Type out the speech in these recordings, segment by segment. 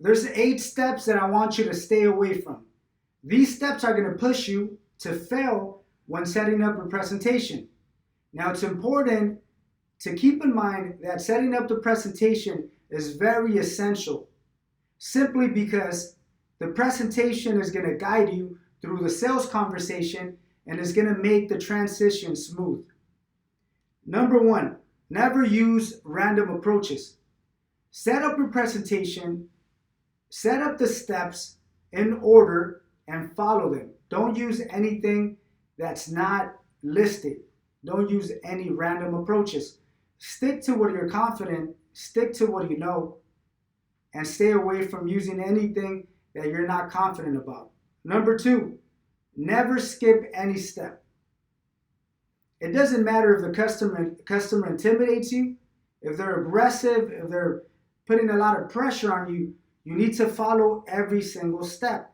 There's 8 steps that I want you to stay away from. These steps are going to push you to fail when setting up a presentation. Now, it's important to keep in mind that setting up the presentation is very essential, simply because the presentation is going to guide you through the sales conversation and is going to make the transition smooth. Number one, never use random approaches. Set up your presentation, set up the steps in order, and follow them. Don't use anything that's not listed. Don't use any random approaches. Stick to what you're confident, stick to what you know, and stay away from using anything that you're not confident about. Number two, never skip any step. It doesn't matter if the customer intimidates you, if they're aggressive, if they're putting a lot of pressure on you, you need to follow every single step.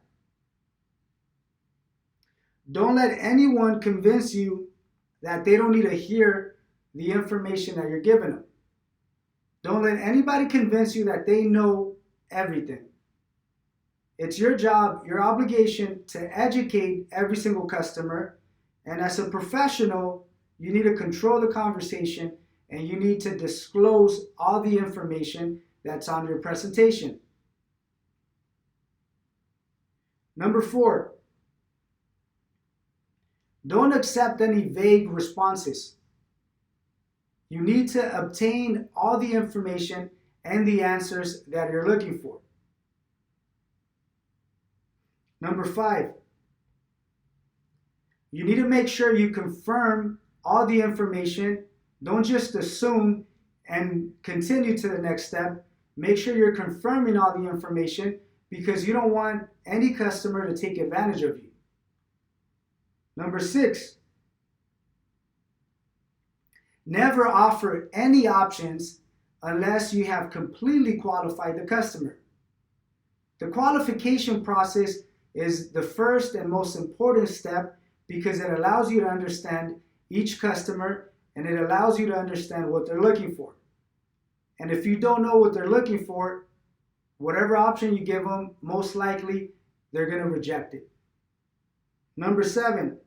Don't let anyone convince you that they don't need to hear the information that you're giving them. Don't let anybody convince you that they know everything. It's your job, your obligation to educate every single customer. And as a professional, you need to control the conversation and you need to disclose all the information that's on your presentation. Number four, don't accept any vague responses. You need to obtain all the information and the answers that you're looking for. Number five, you need to make sure you confirm all the information. Don't just assume and continue to the next step. Make sure you're confirming all the information because you don't want any customer to take advantage of you. Number six, never offer any options unless you have completely qualified the customer. The qualification process is the first and most important step because it allows you to understand each customer and it allows you to understand what they're looking for. And if you don't know what they're looking for, whatever option you give them, most likely they're going to reject it. Number seven,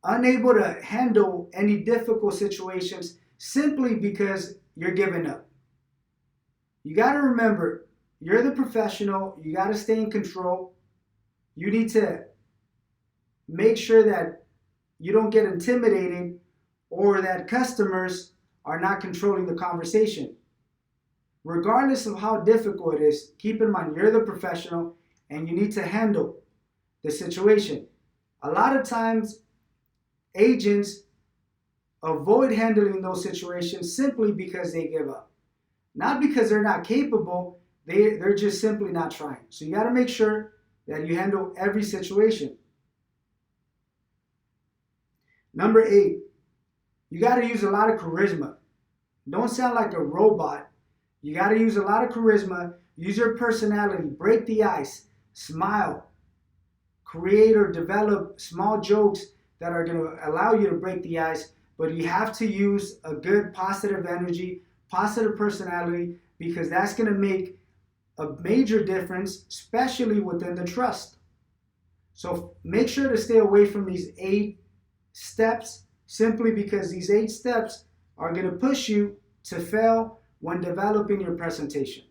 unable to handle any difficult situations simply because you're giving up. You got to remember, you're the professional. You got to stay in control. You need to make sure that you don't get intimidated or that customers are not controlling the conversation. Regardless of how difficult it is, keep in mind you're the professional and you need to handle the situation. A lot of times, agents avoid handling those situations simply because they give up. Not because they're not capable, they're just simply not trying. So you got to make sure that you handle every situation. Number 8, you got to use a lot of charisma. Don't sound like a robot. You got to use a lot of charisma. Use your personality. Break the ice. Smile. Create or develop small jokes that are going to allow you to break the ice. But you have to use a good positive energy, positive personality, because that's going to make a major difference, especially within the trust. So make sure to stay away from these 8 steps, simply because these 8 steps are going to push you to fail when developing your presentation.